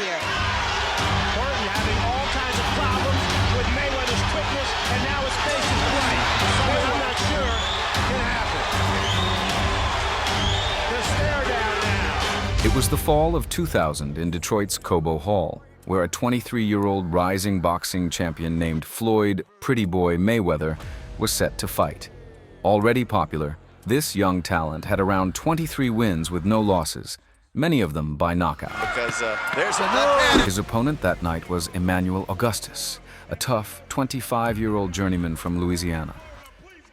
here. Burton having all kinds of problems with Mayweather's quickness, and now his face is bright. Something I'm not sure can happen. The stare down now. It was the fall of 2000 in Detroit's Cobo Hall, where a 23-year-old rising boxing champion named Floyd "Pretty Boy" Mayweather was set to fight. Already popular, this young talent had around 23 wins with no losses, many of them by knockout. His opponent that night was Emanuel Augustus, a tough 25-year-old journeyman from Louisiana.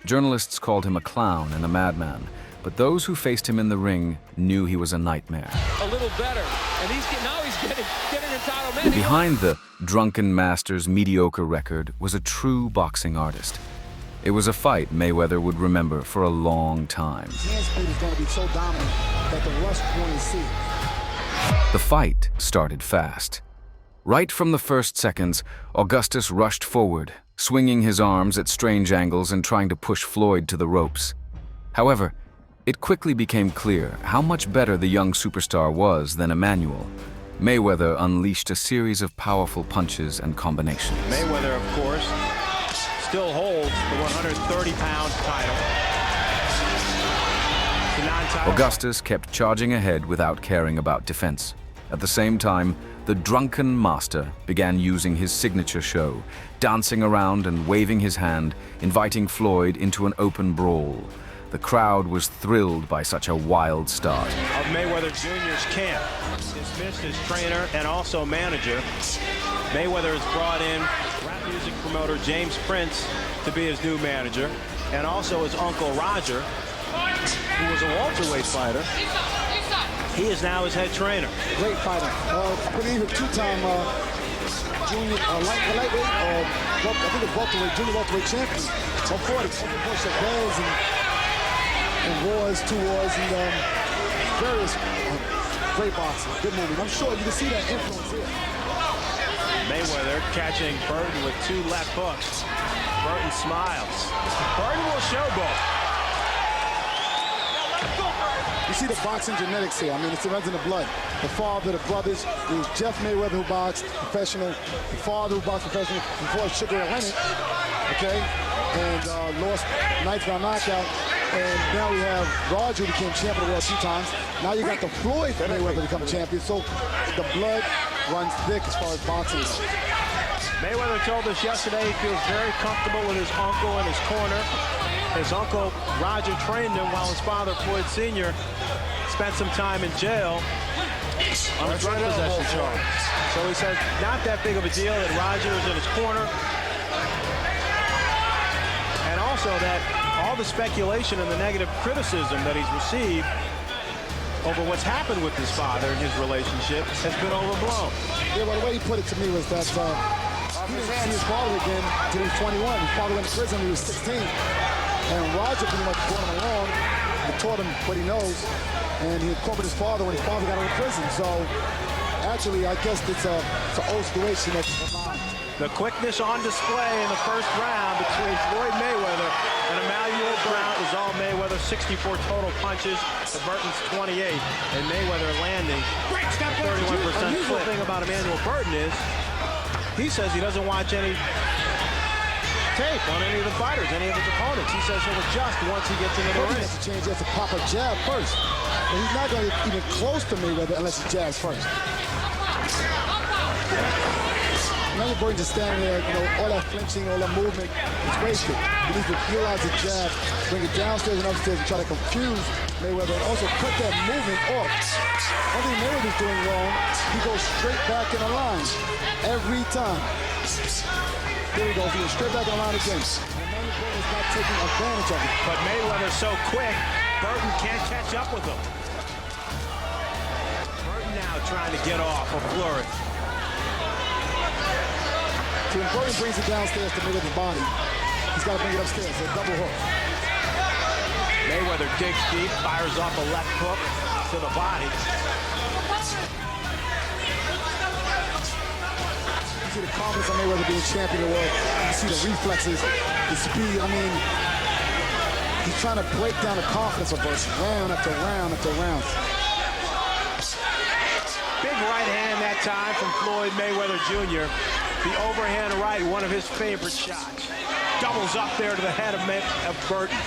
Journalists called him a clown and a madman, but those who faced him in the ring knew he was a nightmare. A little better, and now he's getting entitlement. Behind the drunken master's mediocre record was a true boxing artist. It was a fight Mayweather would remember for a long time. His hand speed is going to be so dominant that the rush point is see. The fight started fast. Right from the first seconds, Augustus rushed forward, swinging his arms at strange angles and trying to push Floyd to the ropes. However, it quickly became clear how much better the young superstar was than Emanuel. Mayweather unleashed a series of powerful punches and combinations. Mayweather, of course, still holds the 130-pound title. The non-title. Augustus kept charging ahead without caring about defense. At the same time, the drunken master began using his signature show, dancing around and waving his hand, inviting Floyd into an open brawl. The crowd was thrilled by such a wild start. Of Mayweather Jr.'s camp, dismissed his trainer and also manager. Mayweather has brought in rap music promoter James Prince to be his new manager, and also his uncle Roger, who was a welterweight fighter. He is now his head trainer. Great fighter. I believe a two-time junior lightweight, I think a welterweight, junior welterweight champion. 140. Of Chavez and wars, two wars, and various great boxing. Good movie. I'm sure you can see that influence here. Mayweather catching Burton with two left hooks. Burton smiles. Burton will showboat. You see the boxing genetics here. I mean, it's runs in the blood. The father, the brothers. It was Jeff Mayweather who boxed professional. The father who boxed professional before Sugar Ray Leonard, okay? And lost ninth round knockout. And now we have Roger, who became champion of the world 2 times. Now you got the Floyd Mayweather become champion. So the blood runs thick as far as boxing goes. Mayweather told us yesterday he feels very comfortable with his uncle in his corner. His uncle, Roger, trained him while his father, Floyd Sr., spent some time in jail on a drug possession charge. So he says, not that big of a deal that Roger is in his corner. And also that all the speculation and the negative criticism that he's received over what's happened with his father and his relationship has been overblown. Yeah, well, the way he put it to me was that he didn't see his father again until he was 21. His father went to prison when he was 16. And Roger pretty much brought him along and taught him what he knows. And he incorporated his father when his father got out of prison. So actually, I guess it's an old situation that's the quickness on display in the first round between Floyd Mayweather and Emanuel Brown is all Mayweather. 64 total punches to Burton's 28, and Mayweather landing 31%. The usual thing about Emanuel Burton is he says he doesn't watch any tape on any of the fighters, any of his opponents. He says he'll adjust once he gets into the ring. He has to change. He has to pop a jab first. But he's not going to get even close to Mayweather unless he jabs first. Now Burton just standing there, you know, all that flinching, all that movement, it's wasted. He needs to utilize the jab, bring it downstairs and upstairs and try to confuse Mayweather and also cut that movement off. One thing Mayweather's doing wrong, he goes straight back in the line every time. There he goes, he goes straight back in the line again. And Emanuel Burton is not taking advantage of it. But Mayweather's so quick, Burton can't catch up with him. Burton now trying to get off a flurry. So when Burton brings it downstairs to Mayweather's body, he's got to bring it upstairs, so a double hook. Mayweather digs deep, fires off a left hook to the body. You see the confidence of Mayweather being champion of the world. You see the reflexes, the speed. I mean, he's trying to break down the confidence of Burton round after round after round. Big right hand that time from Floyd Mayweather Jr. The overhand right, one of his favorite shots. Doubles up there to the head of Burton.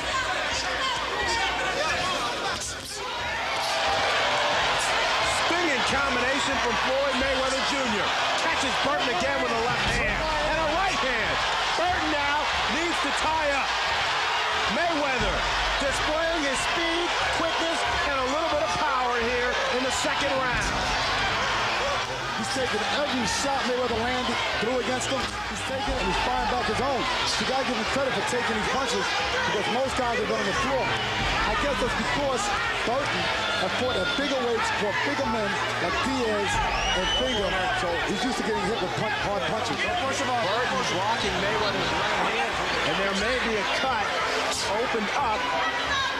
Stinging combination from Floyd Mayweather Jr. Catches Burton again with a left hand and a right hand. Burton now needs to tie up. Mayweather displaying his speed, quickness, and a little bit of power here in the second round. He's taking every shot Mayweather landed, threw against him. He's taking it and he's firing back his own. You gotta give him credit for taking these punches because most guys are going on the floor. I guess that's because Burton have fought at bigger weights for bigger men like Diaz and Finger, so he's used to getting hit with hard punches. First of all, Burton blocking Mayweather's right hand, and there may be a cut opened up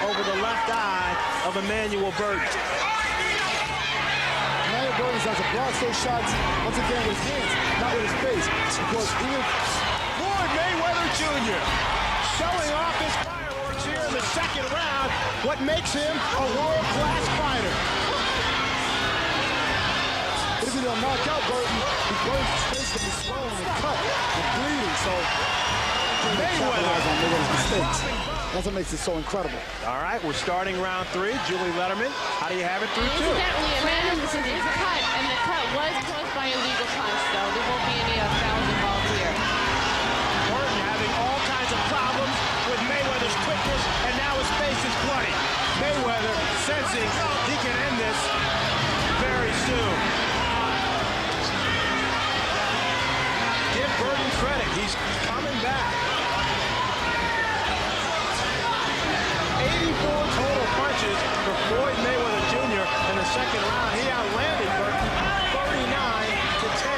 over the left eye of Emanuel Burton. Emanuel Burton has to block those shots once again with his hands, not with his face, because even Floyd Mayweather Jr. showing off his fireworks here in the second round, what makes him a world-class fighter. if he don't knock out Burton, Burton's face can be swollen and cut and bleeding, so Mayweather on Mayweather's mistakes. That's what makes it so incredible. All right, we're starting round 3. Julie Letterman, how do you have it through 2? Incidentally, Emanuel is cut, and the cut was caused by a legal punch, though. There won't be any fouls involved here. Burton having all kinds of problems with Mayweather's quickness, and now his face is bloody. Mayweather sensing he can end this very soon. Give Burton credit. He's coming back. 84 total punches for Floyd Mayweather Jr. in the second round. He outlanded Burton 39-10.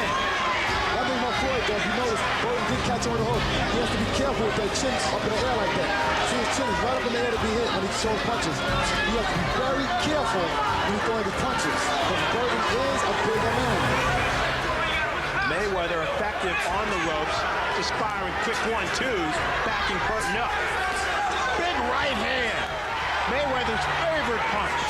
One thing about Floyd, though, if you notice, Burton did catch him with a hook. He has to be careful with that chin up in the air like that. See, his chin is right up in the air to be hit when he throws punches. He has to be very careful when he's throwing the punches, because Burton is a bigger man. Mayweather effective on the ropes, just firing quick 1-2s, backing Burton up. Big right hand. Mayweather's favorite punch.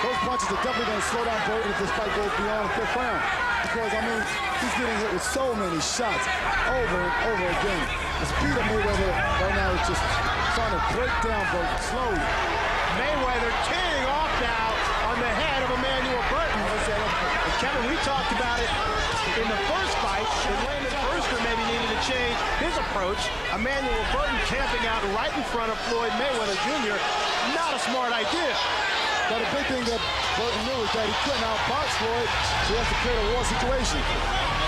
Those punches are definitely going to slow down Burton if this fight goes beyond the 5th round. Because, I mean, he's getting hit with so many shots over and over again. The speed of Mayweather right now is just trying to break down Burton slowly. Mayweather teeing off now on the head of Emanuel Burton. And Kevin, we talked about it in the first fight. And Landon Brewster maybe needed to change his approach. Emanuel Burton camping out right in front of Floyd Mayweather Jr. Not a smart idea. But the big thing that Burton knew is that he couldn't outbox Floyd, so he has to create a war situation.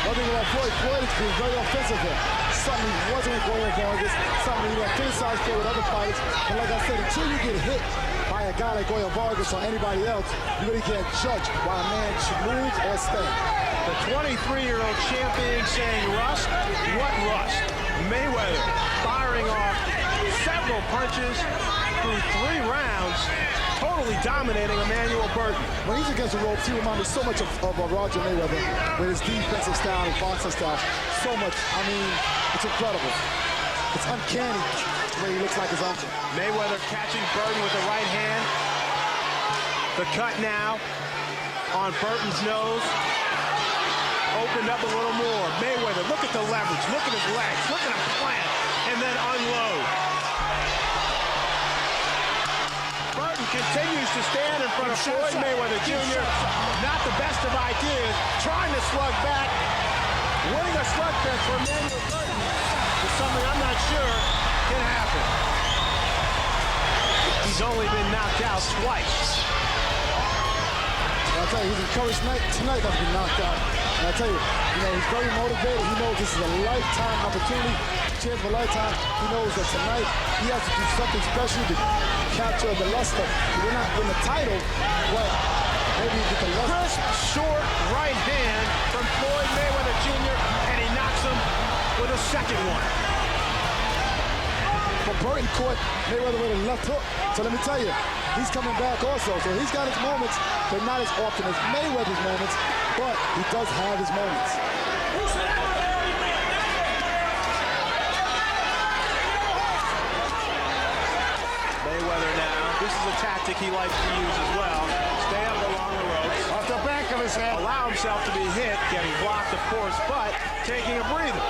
One thing about Floyd is being very offensive here. Something he wasn't with Goya Vargas, something he had criticized for with other fighters. And like I said, until you get hit by a guy like Goya Vargas or anybody else, you really can't judge why a man should lose or stay. The 23-year-old champion saying, "Rust? What rust?" Mayweather firing off several punches through 3 rounds, totally dominating Emanuel Burton. When he's against the ropes, he reminds me so much of Roger Mayweather with his defensive style and boxing style. So much. I mean, it's incredible. It's uncanny the way he looks like his uncle. Mayweather catching Burton with the right hand. The cut now on Burton's nose. Opened up a little more. Mayweather, look at the leverage. Look at his legs. Look at him plant. And then unload. Burton continues to stand in front of Floyd Mayweather Jr. Not the best of ideas. Trying to slug back. Winning a slugfest for Emanuel Burton is something I'm not sure can happen. He's only been knocked out twice. I'll tell you, he's encouraged tonight not to be knocked out. And I'll tell you, he's very motivated. He knows this is a lifetime opportunity, chance for a lifetime. He knows that tonight he has to do something special to capture the luster. He will not win the title, but maybe get the luster. Crisp, short right hand from Floyd Mayweather Jr., and he knocks him with a second one. But Burton caught Mayweather with a left hook. So let me tell you, he's coming back also. So he's got his moments, but not as often as Mayweather's moments, but he does have his moments. Mayweather now, this is a tactic he likes to use as well. Stay up along the ropes. Off the back of of his head. Allow himself to be hit, getting blocked, of course, but taking a breather.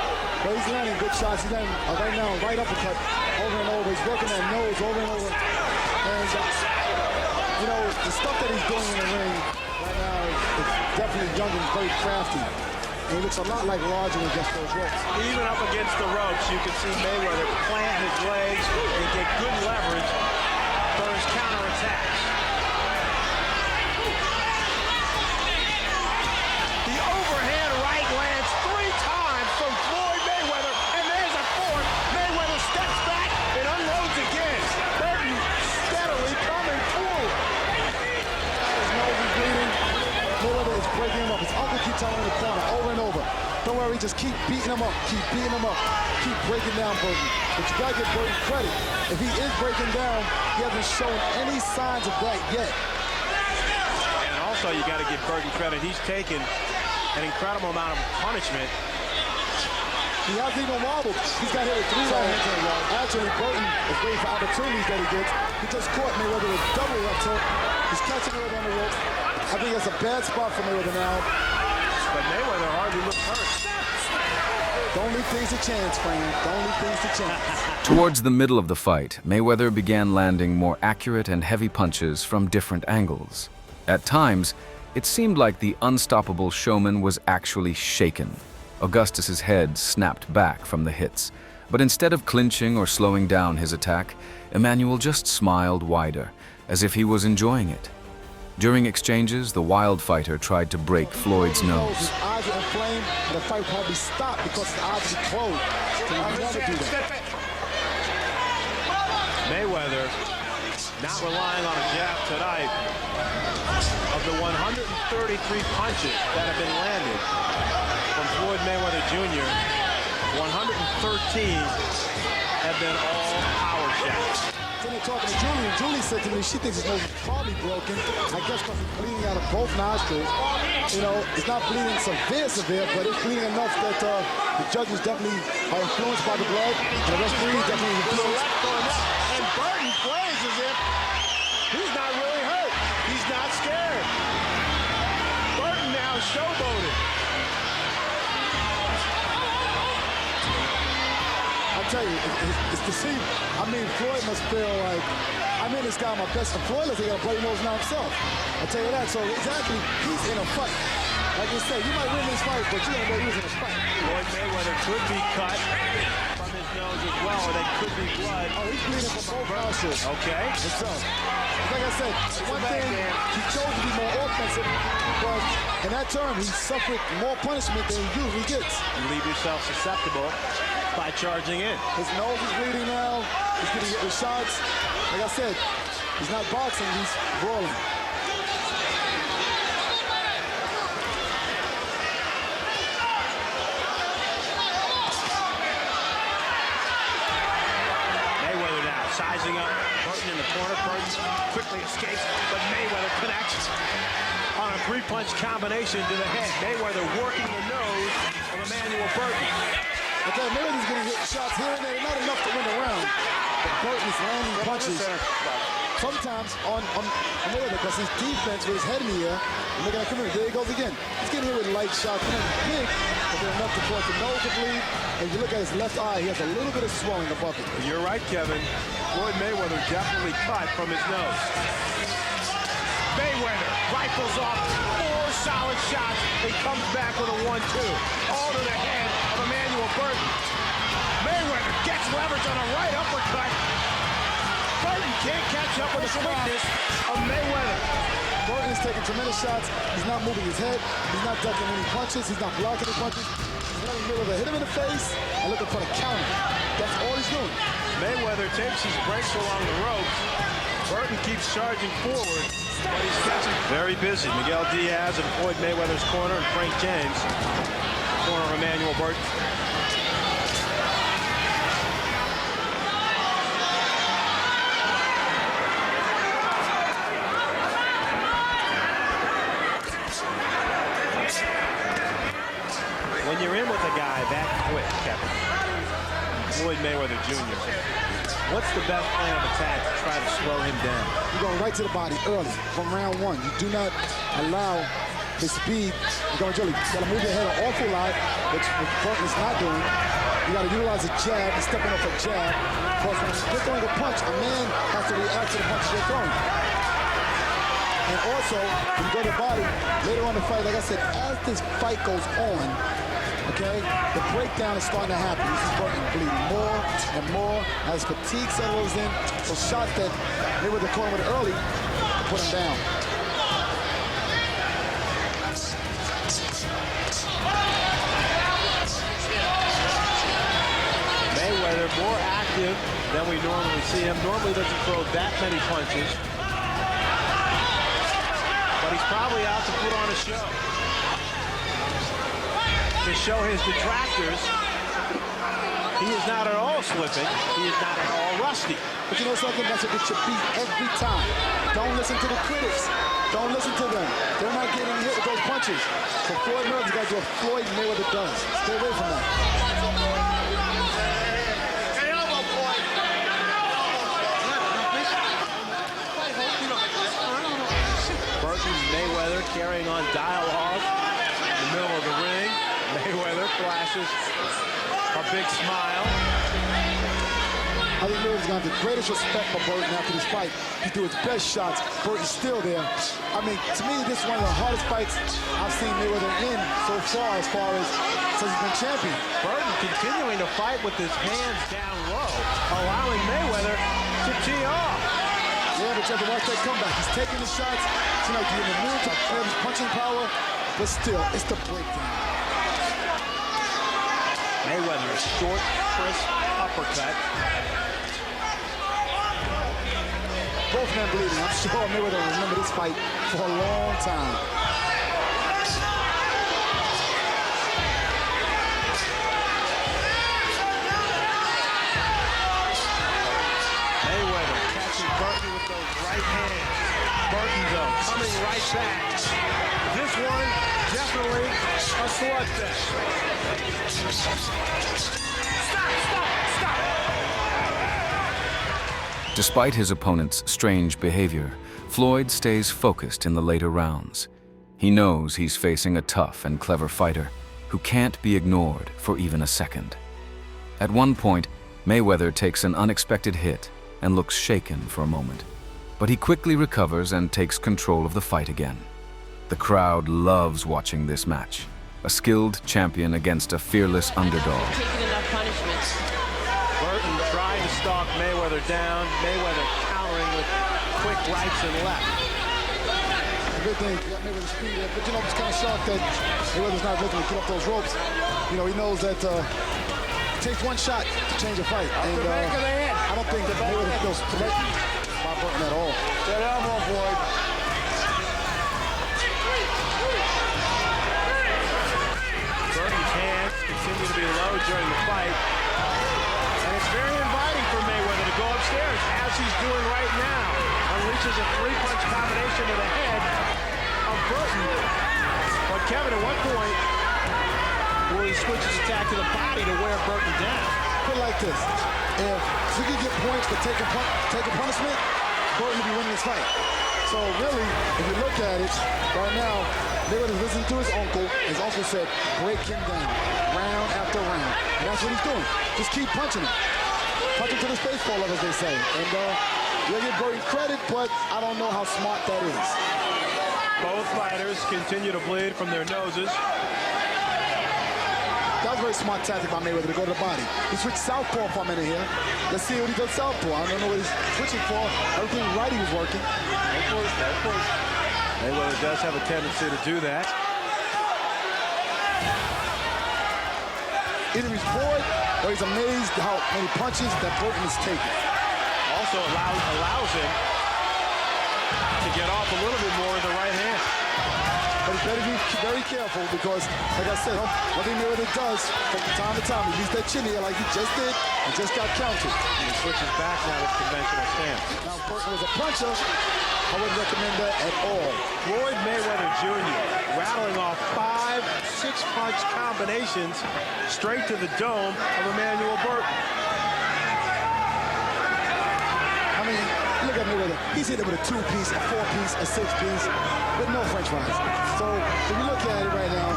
But he's landing good shots. He's landing right now, right uppercut, over and over. He's working that nose over and over. And, you know, the stuff that he's doing in the ring right now is definitely young and very crafty. And he looks a lot like Roger against those ropes. Even up against the ropes, you can see Mayweather plant his legs and get good leverage for his counterattacks. The overhand right lands 3 times from Floyd Mayweather, and there's a 4th. Mayweather steps back and unloads again. Burton steadily coming forward. His nose is bleeding. Mayweather is breaking him up. His uncle keeps telling him in the corner over and over. Don't worry, just keep beating him up. Keep beating him up. Keep breaking down Burton. But you gotta give Burton credit. If he is breaking down, he hasn't shown any signs of that yet. And also, you got to give Burton credit. He's taken an incredible amount of punishment. He hasn't even wobbled. He's got hit with 3 right hands in a row. Actually, Burton is waiting for opportunities that he gets. He just caught Mayweather with double left hook. He's catching Mayweather on the rope. I think that's a bad spot for Mayweather now. But Mayweather hardly looks hurt. Don't leave things to chance, friend. Don't leave things to chance. Towards the middle of the fight, Mayweather began landing more accurate and heavy punches from different angles. At times, it seemed like the unstoppable showman was actually shaken. Augustus's head snapped back from the hits, but instead of clinching or slowing down his attack, Emanuel just smiled wider, as if he was enjoying it. During exchanges, the wild fighter tried to break Floyd's nose. His eyes are inflamed, and the fight probably stopped because his eyes are closed. So he would never do that. Mayweather not relying on a jab tonight. Of the 133 punches that have been landed from Floyd Mayweather Jr., 113 have been all power shots. Then they're talking to Julie, and Julie said to me she thinks his nose is probably broken. I guess because it's bleeding out of both nostrils. You know, it's not bleeding severe, but it's bleeding enough that the judges definitely are influenced by the blood, and the referee definitely influenced. And Burton plays as if he's not really hurt. He's not scared. Burton now showboating. I'll tell you, it's to see. I mean, Floyd must feel like, I mean, this guy my best. And Floyd looks like he got a bloody nose now himself. I'll tell you that. So exactly, he's in a fight. Like you said, you might win this fight, but you're gonna go lose in a fight. Floyd Mayweather could be cut from his nose as well, or there could be blood. Oh, he's bleeding from both nostrils. Okay. So, like I said, one thing, he chose to be more offensive, but in that term, he suffered more punishment than he usually gets. You leave yourself susceptible by charging in. His nose is bleeding now. He's getting hit with shots. Like I said, he's not boxing, he's brawling. Mayweather now sizing up. Burton in the corner. Burton quickly escapes, but Mayweather connects on a 3-punch combination to the head. Mayweather working the nose of Emanuel Burton. Okay, Mayweather's getting hit shots here and there, not enough to win the round. But Burton's landing punches. Sometimes on Mayweather, because his defense with his head in the air, and look at that, come here, there he goes again. He's getting hit with light shots, not big, but they're enough to cause the nose to bleed. And you look at his left eye, he has a little bit of swelling above it. You're right, Kevin. Floyd Mayweather definitely cut from his nose. Mayweather rifles off 4 solid shots and comes back with a 1-2. All to the head of Emanuel Burton. Mayweather gets leverage on a right uppercut. Burton can't catch up with the quickness of Mayweather. Burton is taking tremendous shots. He's not moving his head. He's not ducking any punches. He's not blocking any punches. He's letting Mayweather hit him in the face and looking for the counter. That's all he's doing. Mayweather takes his breaks along the ropes. Burton keeps charging forward, but he's catching very busy. Miguel Diaz in Floyd Mayweather's corner, and Frank James, corner of Emanuel Burton. When you're in with a guy that quick, Kevin, Floyd Mayweather Jr., what's the best plan of attack to try to slow him down? You're going right to the body early from round 1. You do not allow his speed, you gotta move your head an awful lot, which Burton is not doing. You gotta utilize a jab, he's stepping off a jab. Of course, when you're throwing a punch, a man has to react to the punches you're throwing. And also, when you go to the body, later on in the fight, like I said, as this fight goes on, okay, the breakdown is starting to happen. This is Burton bleeding more and more as fatigue settles in. Those shots that they were caught with early to put him down. Mayweather more active than we normally see him. Normally doesn't throw that many punches. But he's probably out to put on a show. To show his detractors, he is not at all slipping. He is not at all rusty. But you know something? That's what gets you beat every time. Don't listen to the critics. Don't listen to them. They're not getting hit with those punches. So Floyd Mayweather's got to do what Floyd Mayweather does. Stay away from that. Mayweather carrying on dialogue in the middle of the ring. Mayweather flashes a big smile. I think Mayweather's got the greatest respect for Burton after this fight. He's doing his best shots. Burton's still there. I mean, to me, this is one of the hardest fights I've seen Mayweather in so far as since he's been champion. Burton continuing to fight with his hands down low, allowing Mayweather to tee off. Yeah, but you have to watch that comeback. He's taking the shots. It's like he's immune to his punching power, but still, it's the breakdown. Mayweather, a short, crisp uppercut. Both men bleeding. I'm sure Mayweather will remember this fight for a long time. Mayweather catching Burton with those right hands. Burton, though, coming right back. This one, definitely a slugfest. Stop! Despite his opponent's strange behavior, Floyd stays focused in the later rounds. He knows he's facing a tough and clever fighter who can't be ignored for even a second. At one point, Mayweather takes an unexpected hit and looks shaken for a moment, but he quickly recovers and takes control of the fight again. The crowd loves watching this match, a skilled champion against a fearless underdog. Taking enough punishment. Burton trying to stalk Mayweather down. Mayweather countering with quick rights and left. The good thing, he got Mayweather's speed there, but you know, I'm just kind of shocked that Mayweather's not looking to get up those ropes. You know, he knows that it takes one shot to change a fight. And I don't think Mayweather feels threatened by Burton at all. That elbow, Floyd. Burton's hands continue to be low during the fight. And it's very inviting for Mayweather to go upstairs, as he's doing right now. Unleashes a three-punch combination to the head of Burton. But Kevin, at what point will he switch his attack to the body to wear Burton down? Put it like this. If he can get points for taking punishment, Burton will be winning this fight. So really, if you look at it, right now, Mayweather's listening to his uncle. His uncle said, break him down, round after round. And that's what he's doing. Just keep punching him. Punch him to the face fall up, as they say. And you'll give Burton credit, but I don't know how smart that is. Both fighters continue to bleed from their noses. That was a very smart tactic by Mayweather to go to the body. He switched southpaw for a minute here. Let's see what he does southpaw. I don't know what he's switching for. Everything right he was working. Mayweather does have a tendency to do that. Either he's bored or he's amazed how many punches that Burton is taking. Also allows him to get off a little bit more in the right hand. But he better be very careful because, like I said, one thing Mayweather does from time to time, he leaves that chin here like he just did and just got counted. And he switches back now with conventional stance. Now, if Burton was a puncher, I wouldn't recommend that at all. Floyd Mayweather Jr. rattling off 5 6-punch combinations straight to the dome of Emanuel Burton. I mean, look at Mayweather, he's hitting with a 2-piece, a 4-piece, a 6-piece, with no French fries. So if you look at it right now,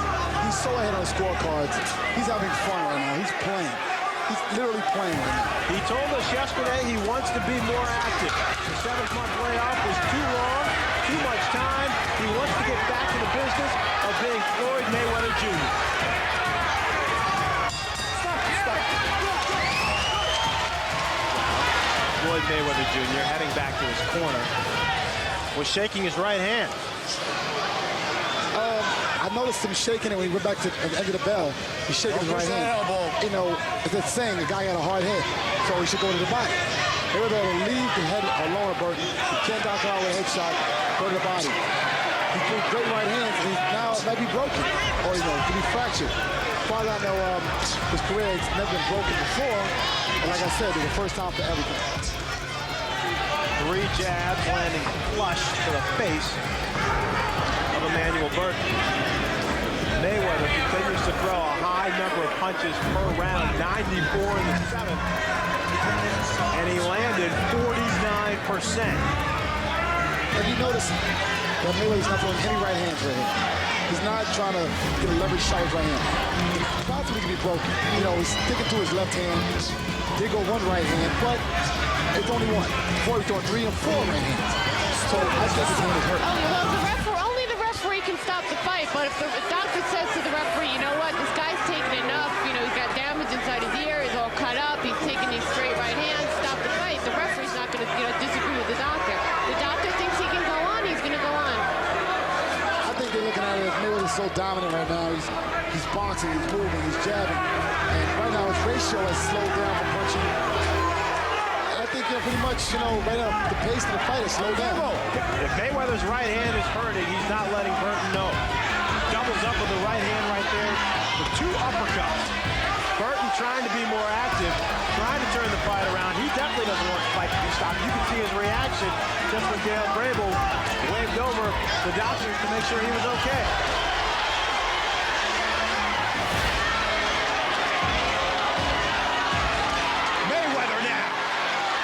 he's so ahead on the scorecards. He's having fun right now. He's playing. He's literally playing right now. He told us yesterday he wants to be more active. The 7-month layoff was too long, too much time. He wants to get back to the business of being Floyd Mayweather Jr. Floyd Mayweather Jr. heading back to his corner was shaking his right hand. I noticed him shaking it when he went back to the end of the bell. He's shaking his right hand. You know, it's a saying, the guy got a hard head, so he should go to the body. They were able to leave the head alone, Burton. He can't knock out with a headshot, go to the body. He threw great right hands, and now it might be broken, or, you know, it could be fractured. As far as I know, his career has never been broken before, and like I said, it's the first time for everything. 3 jabs landing flush to the face of Emanuel Burton. Mayweather continues to throw a high number of punches per round, 94 in the 7th, and he landed 49%. Have you noticed that Mayweather's not throwing any right hands right here? He's not trying to get a leverage shot with right hand. He possibly can be broken. You know, he's sticking to his left hand. Did go 1 right hand, but it's only 1. Before he throwing 3 and 4 right hands. So I guess his hand is hurt. Well, only the referee can stop the fight, but if the doctor says to the referee, you know what, this guy's taking enough, you know, he's got damage inside his ear, he's all cut up, he's taking these straight right hands, stop the fight. The referee's not going to, you know, disagree with the doctor. The doctor thinks he can go on, he's going to go on. I think they're looking at it as Mayweather's so dominant right now. He's boxing, he's moving, he's jabbing. And right now his ratio has slowed down from punching. I think, you know, pretty much, you know, right now the pace of the fight has slowed down. If Mayweather's right hand is hurting, he's not letting Burton know. Doubles up with the right hand right there with 2 uppercuts. Burton trying to be more active, trying to turn the fight around. He definitely doesn't want the fight to be stopped. You can see his reaction just when Dale Grable waved over the doctors to make sure he was okay. Mayweather now.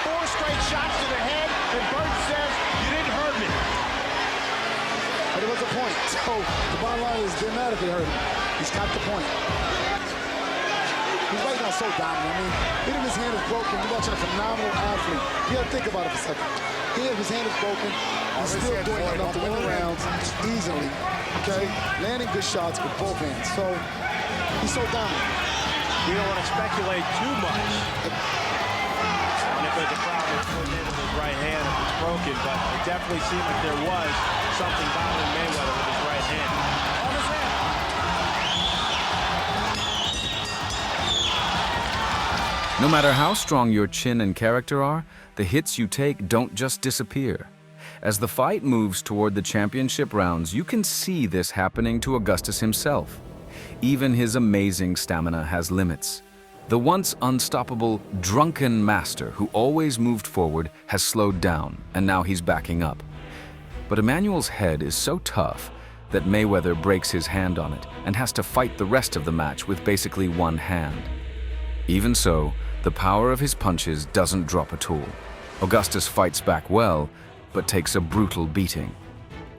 4 straight shots to the head, and Burton says, you didn't hurt me. But it was a point. So the bottom line is, it didn't matter if it hurt him. He's got the point. He's right now so dominant. I mean, even if his hand is broken, you're watching a phenomenal athlete. You gotta think about it for a second. Here, if his hand is broken, he's still doing enough to win the rounds easily. Okay? Landing good shots with both hands. So he's so dominant. We don't want to speculate too much. And if there's a problem with his right hand, if it's broken, but it definitely seemed like there was something bothering Mayweather with his right hand. On his hand. No matter how strong your chin and character are, the hits you take don't just disappear. As the fight moves toward the championship rounds, you can see this happening to Augustus himself. Even his amazing stamina has limits. The once unstoppable, drunken master who always moved forward has slowed down, and now he's backing up. But Emanuel's head is so tough that Mayweather breaks his hand on it and has to fight the rest of the match with basically 1 hand. Even so, the power of his punches doesn't drop at all. Augustus fights back well, but takes a brutal beating.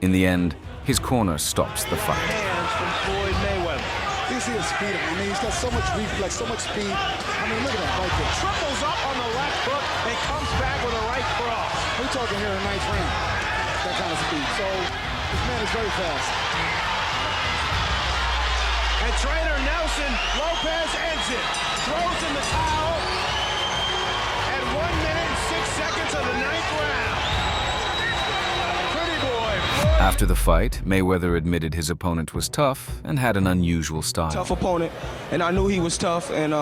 In the end, his corner stops the fight. Hands from Floyd Mayweather. You see his speed. I mean, he's got so much reflex, so much speed. I mean, look at that right there. Triples up on the left hook and comes back with a right cross. We're talking here in the 9th round. That kind of speed. So this man is very fast. And trainer Nelson Lopez ends it. Throws in the towel. At 1 minute and 6 seconds of the 9th round. Pretty boy. Floyd. After the fight, Mayweather admitted his opponent was tough and had an unusual style. Tough opponent, and I knew he was tough, and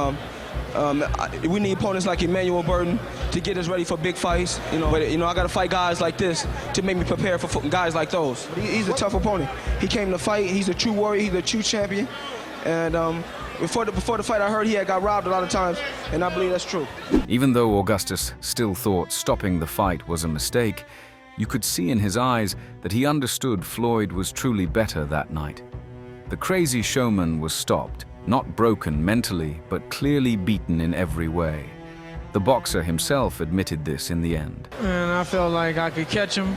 we need opponents like Emanuel Burton to get us ready for big fights. But I got to fight guys like this to make me prepare for guys like those. He's a tough opponent. He came to fight. He's a true warrior. He's a true champion. And before the fight, I heard he had got robbed a lot of times, and I believe that's true. Even though Augustus still thought stopping the fight was a mistake, you could see in his eyes that he understood Floyd was truly better that night. The crazy showman was stopped, not broken mentally, but clearly beaten in every way. The boxer himself admitted this in the end. And I felt like I could catch him.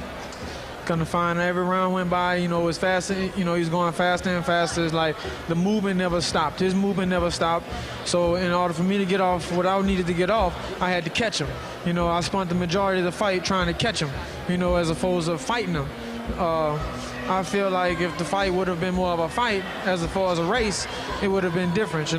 Couldn't find every round went by, it was faster, he was going faster and faster. It's like the movement never stopped. His movement never stopped. So in order for me to get off what I needed to get off, I had to catch him. I spent the majority of the fight trying to catch him, as opposed to fighting him. I feel like if the fight would have been more of a fight as far as a race, it would have been different,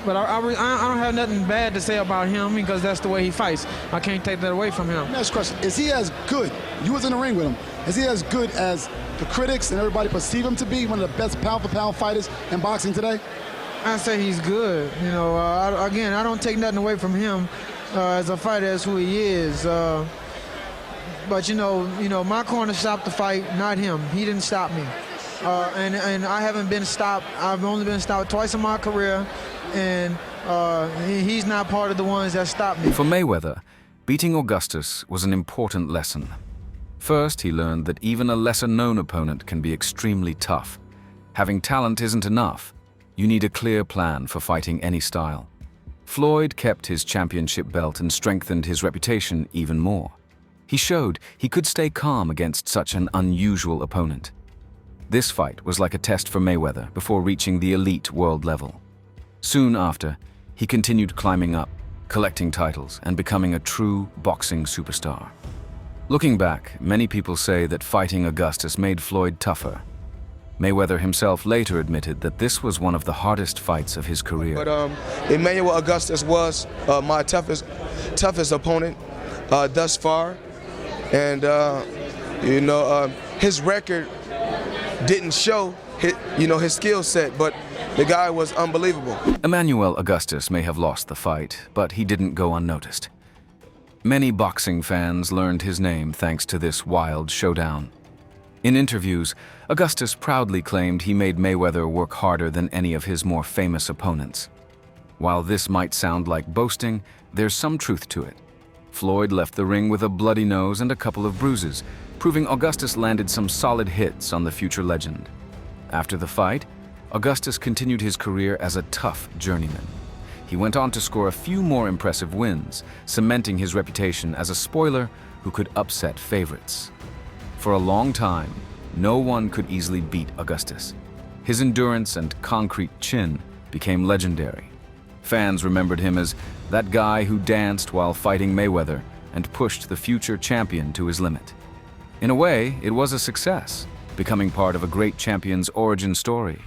But I don't have nothing bad to say about him because that's the way he fights. I can't take that away from him. Next question, is he as good, you was in the ring with him, is he as good as the critics and everybody perceive him to be, one of the best pound-for-pound fighters in boxing today? I say he's good. Again, I don't take nothing away from him as a fighter, as who he is. But my corner stopped the fight, not him. He didn't stop me. And I haven't been stopped. I've only been stopped twice in my career, and he's not part of the ones that stopped me. For Mayweather, beating Augustus was an important lesson. First, he learned that even a lesser-known opponent can be extremely tough. Having talent isn't enough. You need a clear plan for fighting any style. Floyd kept his championship belt and strengthened his reputation even more. He showed he could stay calm against such an unusual opponent. This fight was like a test for Mayweather before reaching the elite world level. Soon after, he continued climbing up, collecting titles, and becoming a true boxing superstar. Looking back, many people say that fighting Augustus made Floyd tougher. Mayweather himself later admitted that this was one of the hardest fights of his career. But Emanuel Augustus was my toughest opponent thus far. And, his record didn't show his skill set, but the guy was unbelievable. Emanuel Augustus may have lost the fight, but he didn't go unnoticed. Many boxing fans learned his name thanks to this wild showdown. In interviews, Augustus proudly claimed he made Mayweather work harder than any of his more famous opponents. While this might sound like boasting, there's some truth to it. Floyd left the ring with a bloody nose and a couple of bruises, proving Augustus landed some solid hits on the future legend. After the fight, Augustus continued his career as a tough journeyman. He went on to score a few more impressive wins, cementing his reputation as a spoiler who could upset favorites. For a long time, no one could easily beat Augustus. His endurance and concrete chin became legendary. Fans remembered him as that guy who danced while fighting Mayweather and pushed the future champion to his limit. In a way, it was a success, becoming part of a great champion's origin story.